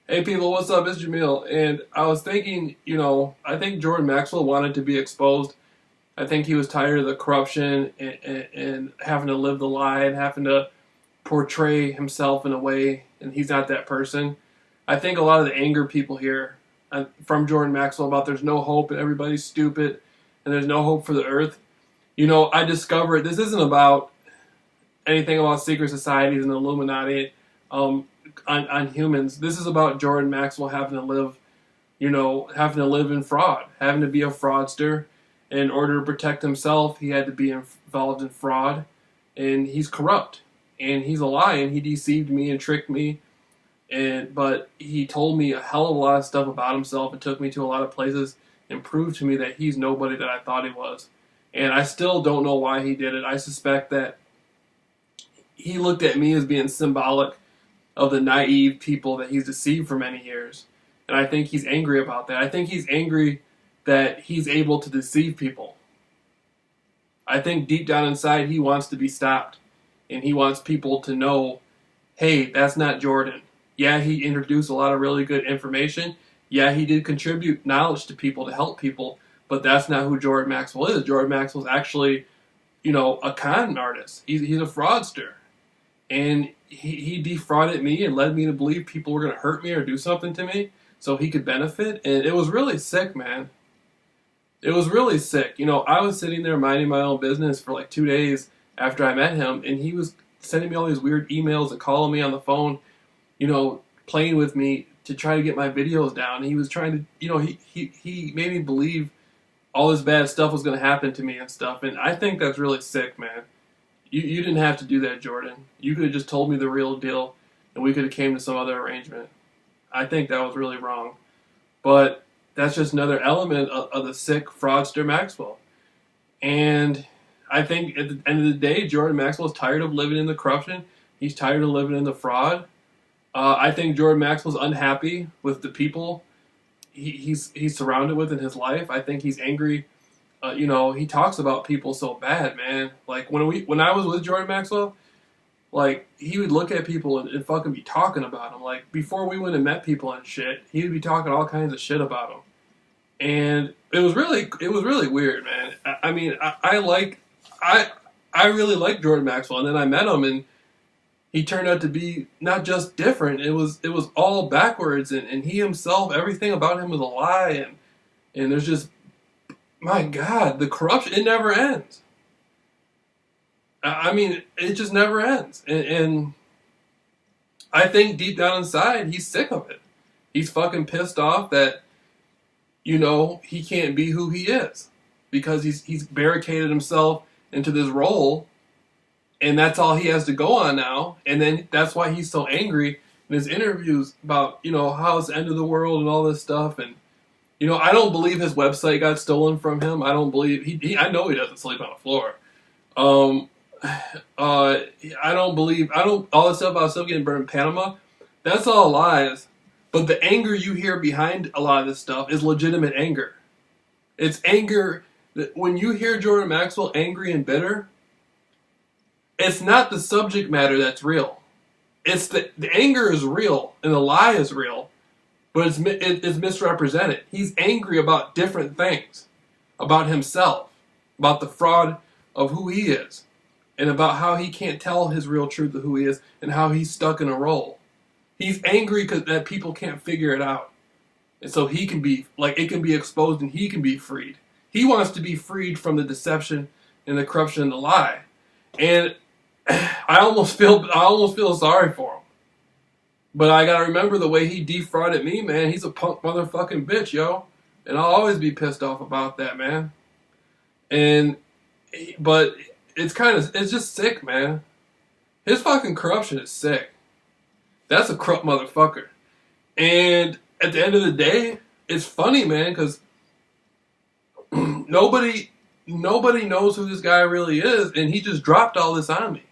Hey people, what's up? It's Jameel. And I was thinking, I think Jordan Maxwell wanted to be exposed. I think he was tired of the corruption and having to live the lie and having to portray himself in a way, and he's not that person. I think a lot of the anger people hear from Jordan Maxwell about there's no hope and everybody's stupid and there's no hope for the earth. I discovered this isn't about anything about secret societies and the Illuminati on humans. This is about Jordan Maxwell having to live in fraud, having to be a fraudster. In order to protect himself, he had to be involved in fraud, and he's corrupt, and he's a lie, and he deceived me and tricked me. But he told me a hell of a lot of stuff about himself and took me to a lot of places and proved to me that he's nobody that I thought he was. And I still don't know why he did it. I suspect that he looked at me as being symbolic of the naive people that he's deceived for many years. And I think he's angry about that. I think he's angry that he's able to deceive people. I think deep down inside he wants to be stopped. And he wants people to know, hey, that's not Jordan. Yeah, he introduced a lot of really good information. Yeah, he did contribute knowledge to people to help people. But that's not who Jordan Maxwell is. Jordan Maxwell's actually, a con artist. He's a fraudster. And he defrauded me and led me to believe people were going to hurt me or do something to me so he could benefit. And it was really sick, man. It was really sick. I was sitting there minding my own business for like 2 days after I met him, and he was sending me all these weird emails and calling me on the phone, playing with me to try to get my videos down. And he was trying to, he made me believe all this bad stuff was going to happen to me and stuff. And I think that's really sick, man. You didn't have to do that, Jordan. You could have just told me the real deal, and we could have came to some other arrangement. I think that was really wrong. But that's just another element of the sick fraudster Maxwell. And I think at the end of the day, Jordan Maxwell is tired of living in the corruption. He's tired of living in the fraud. I think Jordan Maxwell's unhappy with the people he's surrounded with in his life. I think he's angry. He talks about people so bad, man. Like when I was with Jordan Maxwell, like he would look at people and fucking be talking about them. Like before we went and met people and shit, he would be talking all kinds of shit about them. And it was really weird, man. I really like Jordan Maxwell, and then I met him, and he turned out to be not just different. It was all backwards, and he himself, everything about him was a lie, and there's just, my God, the corruption, it never ends. It just never ends. And I think deep down inside, he's sick of it. He's fucking pissed off that, he can't be who he is. Because he's barricaded himself into this role, and that's all he has to go on now. And then that's why he's so angry in his interviews about, how it's the end of the world and all this stuff. And I don't believe his website got stolen from him. I don't believe I know he doesn't sleep on the floor. I don't believe all this stuff about stuff getting burned in Panama. That's all lies. But the anger you hear behind a lot of this stuff is legitimate anger. It's anger that when you hear Jordan Maxwell angry and bitter, it's not the subject matter that's real. It's the anger is real and the lie is real. But it's misrepresented. He's angry about different things. About himself. About the fraud of who he is. And about how he can't tell his real truth of who he is. And how he's stuck in a role. He's angry because that people can't figure it out. And so he can be, it can be exposed and he can be freed. He wants to be freed from the deception and the corruption and the lie. And I almost feel sorry for him. But I gotta remember the way he defrauded me, man. He's a punk motherfucking bitch, yo. And I'll always be pissed off about that, man. But it's just sick, man. His fucking corruption is sick. That's a corrupt motherfucker. And at the end of the day, it's funny, man, because nobody knows who this guy really is, and he just dropped all this on me.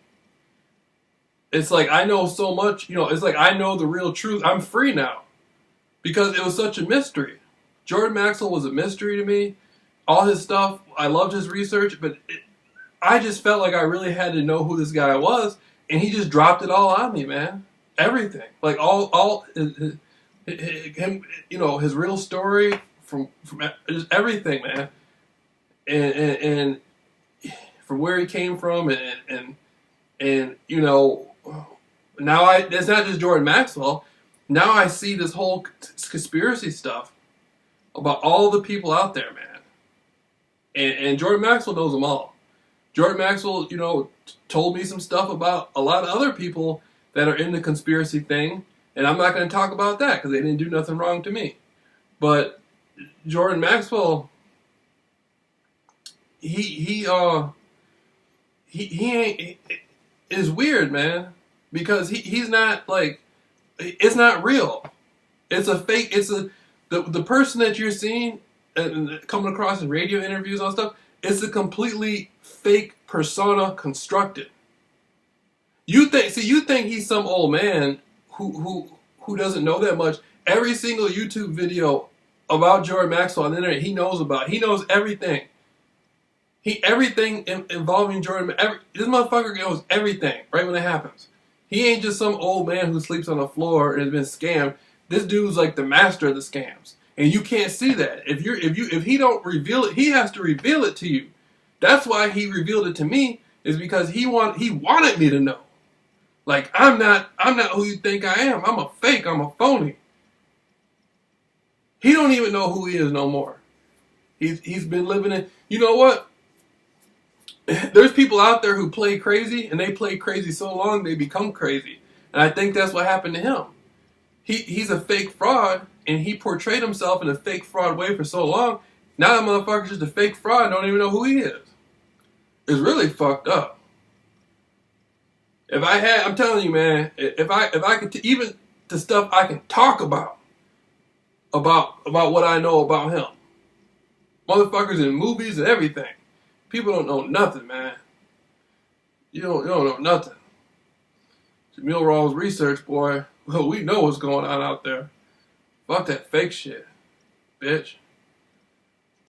It's like I know so much, it's like I know the real truth. I'm free now. Because it was such a mystery. Jordan Maxwell was a mystery to me. All his stuff, I loved his research, but I just felt like I really had to know who this guy was, and he just dropped it all on me, man. Everything. Like all Him, his real story from just everything, man, and from where he came from, and now it's not just Jordan Maxwell. Now I see this whole conspiracy stuff about all the people out there, man. And Jordan Maxwell knows them all. Jordan Maxwell, told me some stuff about a lot of other people that are in the conspiracy thing, and I'm not going to talk about that because they didn't do nothing wrong to me. But Jordan Maxwell, he ain't is weird, man, because he's not like, it's not real. It's a fake. The person that you're seeing and coming across in radio interviews and stuff. It's a completely fake persona constructed. You think he's some old man who doesn't know that much. Every single YouTube video about Jordan Maxwell on the internet, he knows about. He knows everything. Everything involving Jordan. This motherfucker knows everything right when it happens. He ain't just some old man who sleeps on the floor and has been scammed. This dude's like the master of the scams, and you can't see that. If he don't reveal it, he has to reveal it to you. That's why he revealed it to me, is because he wanted me to know. Like, I'm not who you think I am. I'm a fake. I'm a phony. He don't even know who he is no more. He's been living in. You know what? There's people out there who play crazy, and they play crazy so long they become crazy. And I think that's what happened to him. He's a fake fraud, and he portrayed himself in a fake fraud way for so long. Now that motherfucker's just a fake fraud and don't even know who he is. It's really fucked up. I'm telling you, man, if I could, even the stuff I can talk about what I know about him. Motherfuckers in movies and everything. People don't know nothing, man. You don't know nothing. Jameel Rawls research, boy. Well, we know what's going on out there. Fuck that fake shit, bitch.